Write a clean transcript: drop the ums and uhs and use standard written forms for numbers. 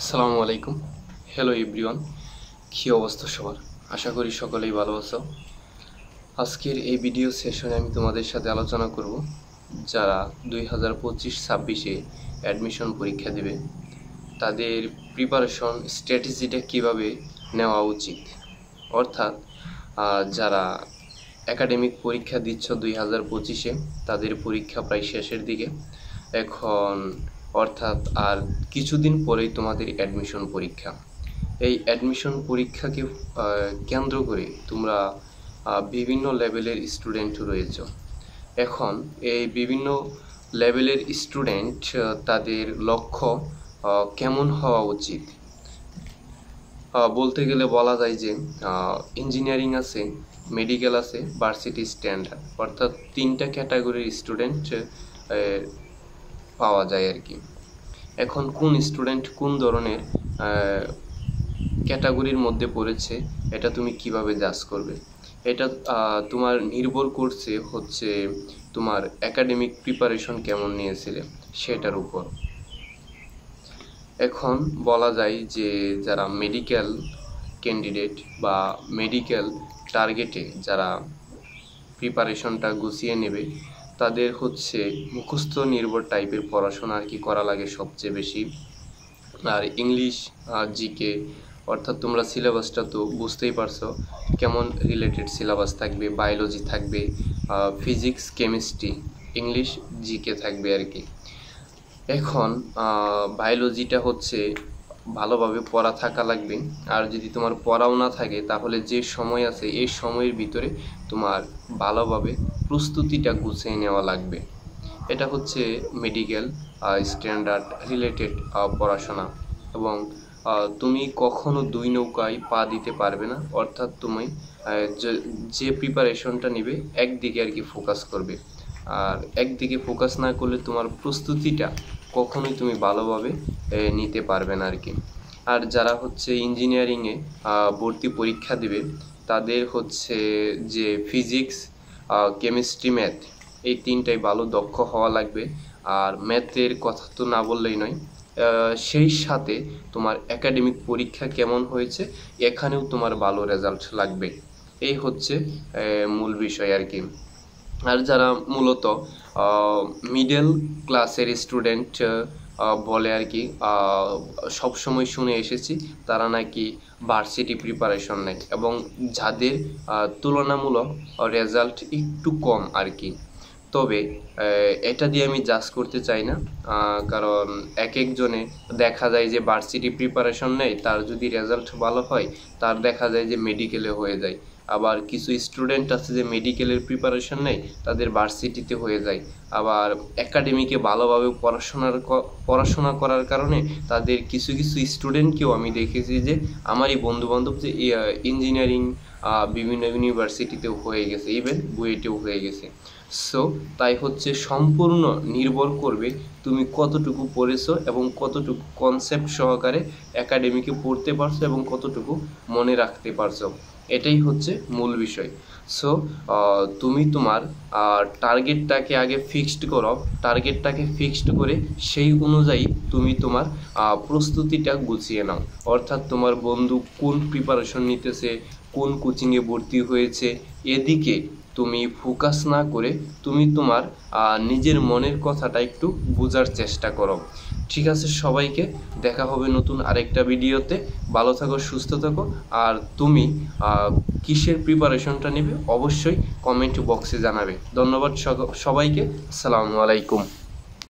আসসালামু আলাইকুম। Hello everyone, কী অবস্থা সবার? আশা করি সকলেই ভালো আছো। আজকের এই ভিডিও সেশনে আমি তোমাদের সাথে আলোচনা করব যারা 2025-26-এ অ্যাডমিশন পরীক্ষা দেবে তাদের প্রিপারেশন স্ট্র্যাটেজিটা কিভাবে নেওয়া উচিত। অর্থাৎ যারা একাডেমিক পরীক্ষা দিচ্ছ 2025-এ, তাদের পরীক্ষা প্রায় শেষের দিকে এখন, অর্থাৎ আর কিছুদিন পরেই তোমাদের অ্যাডমিশন পরীক্ষা। এই অ্যাডমিশন পরীক্ষাকে কেন্দ্র করে তোমরা বিভিন্ন লেভেলের স্টুডেন্ট রয়েছ। এখন এই বিভিন্ন লেভেলের স্টুডেন্ট তাদের লক্ষ্য কেমন হওয়া উচিত বলতে গেলে বলা যায় যে ইঞ্জিনিয়ারিং আছে, মেডিকেল আছে, ভার্সিটি স্ট্যান্ডার্ড, অর্থাৎ তিনটা ক্যাটাগরির স্টুডেন্ট পাওয়া যায় আর কি। এখন কোন স্টুডেন্ট কোন ধরনের ক্যাটাগরির মধ্যে পড়েছে এটা তুমি কিভাবে জাজ করবে? এটা তোমার নির্ভর করছে হচ্ছে তোমার একাডেমিক প্রিপারেশন কেমন নিয়েছিলে সেটার উপর। এখন বলা যায় যে যারা মেডিকেল ক্যান্ডিডেট বা মেডিকেল টার্গেটে যারা প্রিপারেশনটা গুছিয়ে নেবে তাদের হচ্ছে মুখস্থ নির্ভর টাইপের পড়াশোনা আর কি করা লাগে সবচেয়ে বেশি। আর ইংলিশ, জিকে, অর্থাৎ তোমরা সিলেবাসটা তো বুঝতেই পারছো কেমন রিলেটেড সিলেবাস থাকবে। বায়োলজি থাকবে, ফিজিক্স, কেমিস্ট্রি, ইংলিশ, জিকে থাকবে আর কি। এখন বায়োলজিটা হচ্ছে ভালোভাবে পড়া থাকা লাগবে। আর যদি তোমার পড়াও না থাকে তাহলে যে সময় আছে এই সময়ের ভিতরে তোমার ভালোভাবে প্রস্তুতিটা গুছিয়ে নেওয়া লাগবে। এটা হচ্ছে মেডিকেল স্ট্যান্ডার্ড রিলেটেড পড়াশোনা। এবং তুমি কখনো দুই নৌকায় পা দিতে পারবে না, অর্থাৎ তুমি যে প্রিপারেশনটা নেবে একদিকে আর কি ফোকাস করবে। আর একদিকে ফোকাস না করলে তোমার প্রস্তুতিটা কখনোই তুমি ভালোভাবে নিতে পারবে না আর কি। আর যারা হচ্ছে ইঞ্জিনিয়ারিংয়ে ভর্তি পরীক্ষা দেবে তাদের হচ্ছে যে ফিজিক্স, কেমিস্ট্রি, ম্যাথ, এই তিনটাই ভালো দক্ষ হওয়া লাগবে। আর ম্যাথের কথা তো না বললেই নয়। সেই সাথে তোমার একাডেমিক পরীক্ষা কেমন হয়েছে এখানেও তোমার ভালো রেজাল্ট লাগবে। এই হচ্ছে মূল বিষয় আর কি। আর যারা মূলত মিডল ক্লাসের স্টুডেন্ট বলে আর কি, সবসময় শুনে এসেছি তারা নাকি ভার্সিটি প্রিপারেশন নেয় এবং যাদের তুলনামূলক রেজাল্ট একটু কম আর কি। তবে এটা দিয়ে আমি জাজ করতে চাই না, কারণ এক একজনে দেখা যায় যে ভার্সিটি প্রিপারেশন নেয়, তার যদি রেজাল্ট ভালো হয় তার দেখা যায় যে মেডিকেলে হয়ে যায়। আবার কিছু স্টুডেন্ট আছে যে মেডিকেলের প্রিপারেশন নেয়, তাদের ভার্সিটিতে হয়ে যায়। আবার একাডেমিকে ভালোভাবে পড়াশোনা করার কারণে তাদের কিছু কিছু স্টুডেন্টকেও আমি দেখেছি যে আমারই বন্ধুবান্ধব যে ইঞ্জিনিয়ারিং বিভিন্ন ইউনিভার্সিটিতেও হয়ে গেছে, ইভেন বুয়েটেও হয়ে গেছে। সো তাই হচ্ছে সম্পূর্ণ নির্ভর করবে তুমি কতটুকু পড়েছো এবং কতটুকু কনসেপ্ট সহকারে একাডেমিকে পড়তে পারছো এবং কতটুকু মনে রাখতে পারছো, এটাই হচ্ছে মূল বিষয়। সো তুমি তোমার টার্গেটটাকে আগে ফিক্সড করো। টার্গেটটাকে ফিক্সড করে সেই অনুযায়ী তুমি তোমার প্রস্তুতিটা গুছিয়ে নাও। অর্থাৎ তোমার বন্ধু কোন প্রিপারেশন নিতেছে, কোন কোচিংয়ে ভর্তি হয়েছে, এদিকে তুমি ফোকাস না করে তুমি তোমার নিজের মনের কথাটা একটু বোঝার চেষ্টা করো। ঠিক আছে, সবাইকে দেখা হবে নতুন আরেকটা ভিডিওতে। ভালো থাকো, সুস্থ থাকো। আর তুমি কিসের প্রিপারেশনটা নেবে অবশ্যই কমেন্ট বক্সে জানাবে। ধন্যবাদ সবাইকে। আসসালামু আলাইকুম।